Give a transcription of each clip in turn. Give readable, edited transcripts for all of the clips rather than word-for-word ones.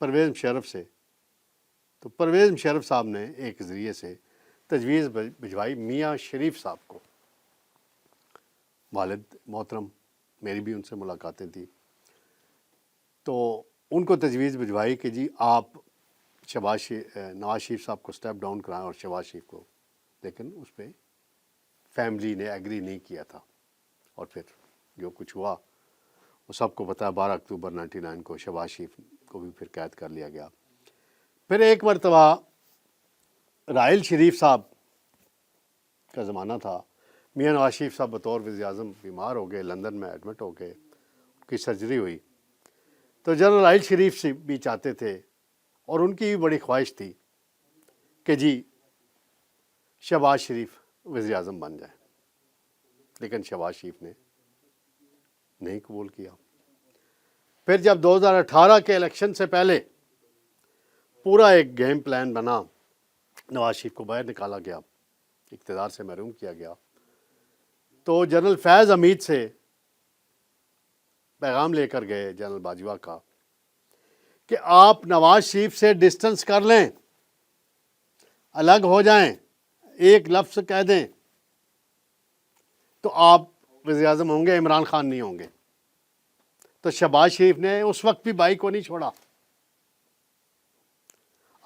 پرویز مشرف سے، تو پرویز مشرف صاحب نے ایک ذریعے سے تجویز بھجوائی میاں شریف صاحب کو، والد محترم، میری بھی ان سے ملاقاتیں تھیں، تو ان کو تجویز بھجوائی کہ جی آپ نواز شریف صاحب کو سٹیپ ڈاؤن کرائیں اور شہباز شریف کو، لیکن اس پہ فیملی نے ایگری نہیں کیا تھا، اور پھر جو کچھ ہوا وہ سب کو پتہ ہے۔ 12 اکتوبر 99 کو شہباز شریف کو بھی پھر قید کر لیا گیا۔ پھر ایک مرتبہ راحیل شریف صاحب کا زمانہ تھا، میاں نواز شریف صاحب بطور وزیر اعظم بیمار ہو گئے، لندن میں ایڈمٹ ہو گئے، ان کی سرجری ہوئی، تو جنرل راحیل شریف سے بھی چاہتے تھے اور ان کی بھی بڑی خواہش تھی کہ جی شہباز شریف وزیر اعظم بن جائے، لیکن شہباز شریف نے نہیں قبول کیا۔ پھر جب 2018 کے الیکشن سے پہلے پورا ایک گیم پلان بنا، نواز شریف کو باہر نکالا گیا، اقتدار سے محروم کیا گیا، تو جنرل فیض حمید سے پیغام لے کر گئے جنرل باجوہ کا کہ آپ نواز شریف سے ڈسٹنس کر لیں، الگ ہو جائیں، ایک لفظ کہہ دیں تو آپ وزیر اعظم ہوں گے، عمران خان نہیں ہوں گے۔ تو شہباز شریف نے اس وقت بھی بھائی کو نہیں چھوڑا،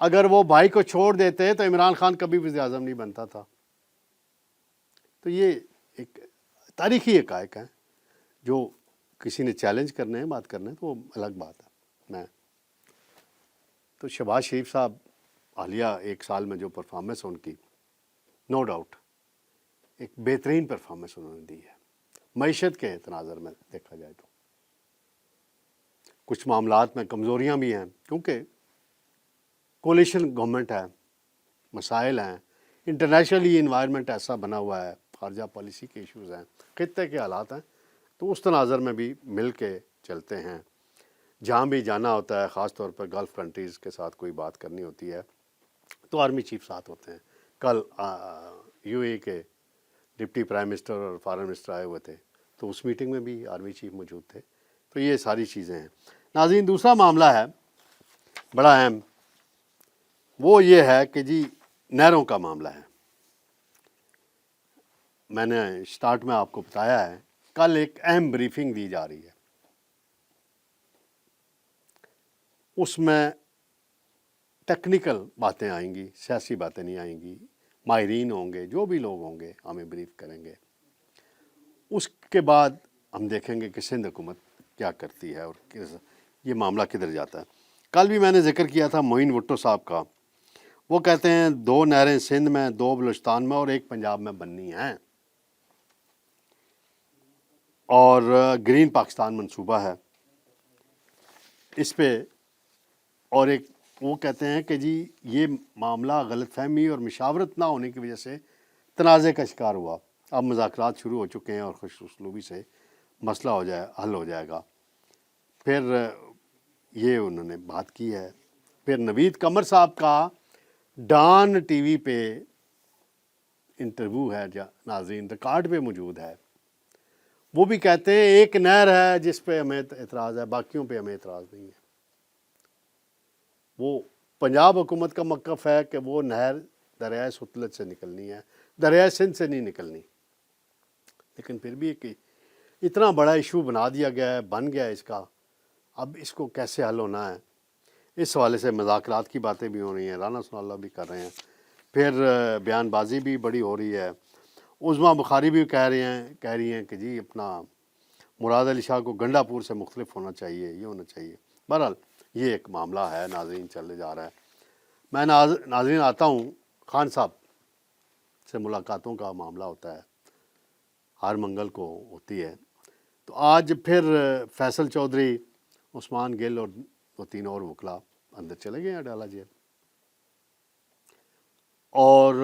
اگر وہ بھائی کو چھوڑ دیتے تو عمران خان کبھی وزیر اعظم نہیں بنتا تھا۔ تو یہ ایک تاریخی حقائق ہیں، جو کسی نے چیلنج کرنے ہیں، بات کرنے ہیں تو وہ الگ بات ہے۔ تو شہباز شریف صاحب حالیہ ایک سال میں جو پرفارمنس ان کی، نو ڈاؤٹ ایک بہترین پرفارمنس انہوں نے دی ہے معیشت کے تناظر میں دیکھا جائے تو۔ کچھ معاملات میں کمزوریاں بھی ہیں کیونکہ کولیشن گورنمنٹ ہے، مسائل ہیں، انٹرنیشنلی انوائرمنٹ ایسا بنا ہوا ہے، خارجہ پالیسی کے ایشوز ہیں، خطے کے حالات ہیں، تو اس تناظر میں بھی مل کے چلتے ہیں۔ جہاں بھی جانا ہوتا ہے، خاص طور پر گلف کنٹریز کے ساتھ کوئی بات کرنی ہوتی ہے تو آرمی چیف ساتھ ہوتے ہیں۔ کل یو اے کے ڈپٹی پرائم منسٹر اور فارن منسٹر آئے ہوئے تھے، تو اس میٹنگ میں بھی آرمی چیف موجود تھے۔ تو یہ ساری چیزیں ہیں۔ ناظرین، دوسرا معاملہ ہے بڑا اہم، وہ یہ ہے کہ جی نہروں کا معاملہ ہے۔ میں نے سٹارٹ میں آپ کو بتایا ہے، کل ایک اہم بریفنگ دی جا رہی ہے، اس میں ٹیکنیکل باتیں آئیں گی، سیاسی باتیں نہیں آئیں گی، ماہرین ہوں گے، جو بھی لوگ ہوں گے ہمیں بریف کریں گے۔ اس کے بعد ہم دیکھیں گے کہ سندھ حکومت کیا کرتی ہے اور یہ معاملہ کدھر جاتا ہے۔ کل بھی میں نے ذکر کیا تھا معین بھٹو صاحب کا، وہ کہتے ہیں 2 نہریں سندھ میں، 2 بلوچستان میں اور 1 پنجاب میں بننی ہیں، اور گرین پاکستان منصوبہ ہے اس پہ، اور ایک وہ کہتے ہیں کہ جی یہ معاملہ غلط فہمی اور مشاورت نہ ہونے کی وجہ سے تنازع کا شکار ہوا، اب مذاکرات شروع ہو چکے ہیں اور خوش اسلوبی سے مسئلہ حل ہو جائے گا۔ پھر یہ انہوں نے بات کی ہے۔ پھر نوید قمر صاحب کا ڈان ٹی وی پہ انٹرویو ہے، ناظرین ریکارڈ پہ موجود ہے، وہ بھی کہتے ہیں ایک نہر ہے جس پہ ہمیں اعتراض ہے، باقیوں پہ ہمیں اعتراض نہیں ہے۔ وہ پنجاب حکومت کا موقف ہے کہ وہ نہر دریائے ستلج سے نکلنی ہے، دریائے سندھ سے نہیں نکلنی، لیکن پھر بھی کہ اتنا بڑا ایشو بنا دیا گیا ہے، بن گیا ہے اس کا، اب اس کو کیسے حل ہونا ہے، اس حوالے سے مذاکرات کی باتیں بھی ہو رہی ہیں، رانا ثناء اللہ بھی کر رہے ہیں، پھر بیان بازی بھی بڑی ہو رہی ہے، عظمیٰ بخاری بھی کہہ رہی ہیں کہ جی اپنا مراد علی شاہ کو گنڈا پور سے مختلف ہونا چاہیے، یہ ہونا چاہیے۔ بہرحال یہ ایک معاملہ ہے ناظرین، چلے جا رہا ہے۔ میں ناظرین آتا ہوں، خان صاحب سے ملاقاتوں کا معاملہ ہوتا ہے، ہر منگل کو ہوتی ہے، تو آج پھر فیصل چودھری، عثمان گل اور 2-3 اور وکلا اندر چلے گئے ہیں ڈالا جیل، اور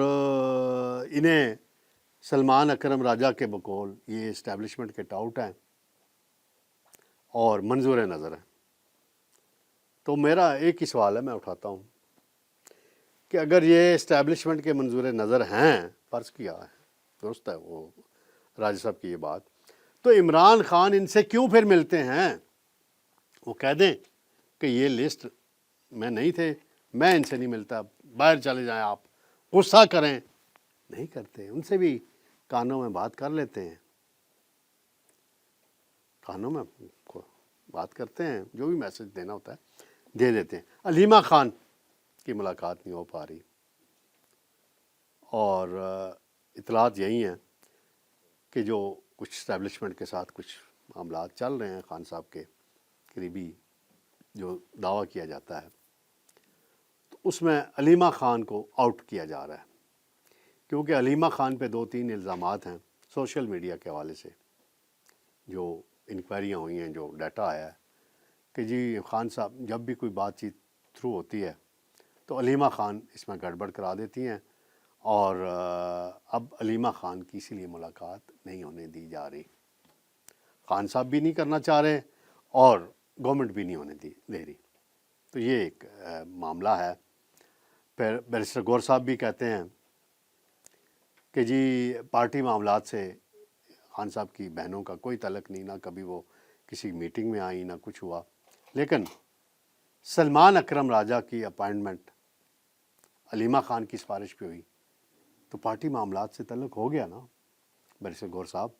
انہیں سلمان اکرم راجہ کے بقول یہ اسٹیبلشمنٹ کے ٹاؤٹ ہیں اور منظور نظر ہیں۔ تو میرا ایک ہی سوال ہے، میں اٹھاتا ہوں کہ اگر یہ اسٹیبلشمنٹ کے منظور نظر ہیں، فرض کیا ہے، درست ہے وہ راجہ صاحب کی یہ بات، تو عمران خان ان سے کیوں پھر ملتے ہیں؟ وہ کہہ دیں کہ یہ لسٹ میں نہیں تھے، میں ان سے نہیں ملتا، باہر چلے جائیں آپ، غصہ کریں، نہیں کرتے، ان سے بھی کانوں میں بات کر لیتے ہیں، کانوں میں بات کرتے ہیں، جو بھی میسج دینا ہوتا ہے دے دیتے ہیں۔ علیمہ خان کی ملاقات نہیں ہو پا رہی، اور اطلاعات یہی ہیں کہ جو کچھ اسٹیبلشمنٹ کے ساتھ کچھ معاملات چل رہے ہیں خان صاحب کے قریبی، جو دعویٰ کیا جاتا ہے، تو اس میں علیمہ خان کو آؤٹ کیا جا رہا ہے، کیونکہ علیمہ خان پہ 2-3 الزامات ہیں سوشل میڈیا کے حوالے سے، جو انکوائریاں ہوئی ہیں، جو ڈیٹا آیا ہے کہ جی خان صاحب جب بھی کوئی بات چیت تھرو ہوتی ہے تو علیمہ خان اس میں گڑبڑ کرا دیتی ہیں، اور اب علیمہ خان کی اسی لیے ملاقات نہیں ہونے دی جا رہی، خان صاحب بھی نہیں کرنا چاہ رہے اور گورنمنٹ بھی نہیں ہونے دے رہی، تو یہ ایک معاملہ ہے۔ پھر بیرسٹر گور صاحب بھی کہتے ہیں کہ جی پارٹی معاملات سے خان صاحب کی بہنوں کا کوئی تعلق نہیں، نہ کبھی وہ کسی میٹنگ میں آئی، نہ کچھ ہوا، لیکن سلمان اکرم راجہ کی اپائنٹمنٹ علیمہ خان کی سفارش پہ ہوئی تو پارٹی معاملات سے تعلق ہو گیا نا بیرسٹر گور صاحب۔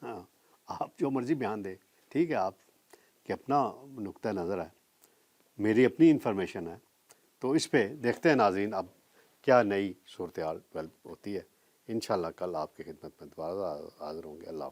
ہاں، آپ جو مرضی بیان دیں، ٹھیک ہے، آپ کہ اپنا نقطہ نظر ہے، میری اپنی انفارمیشن ہے، تو اس پہ دیکھتے ہیں ناظرین اب کیا نئی صورتحال ڈیولپ ہوتی ہے۔ انشاءاللہ کل آپ کی خدمت میں دوبارہ حاضر ہوں گے۔ اللہ حافظ۔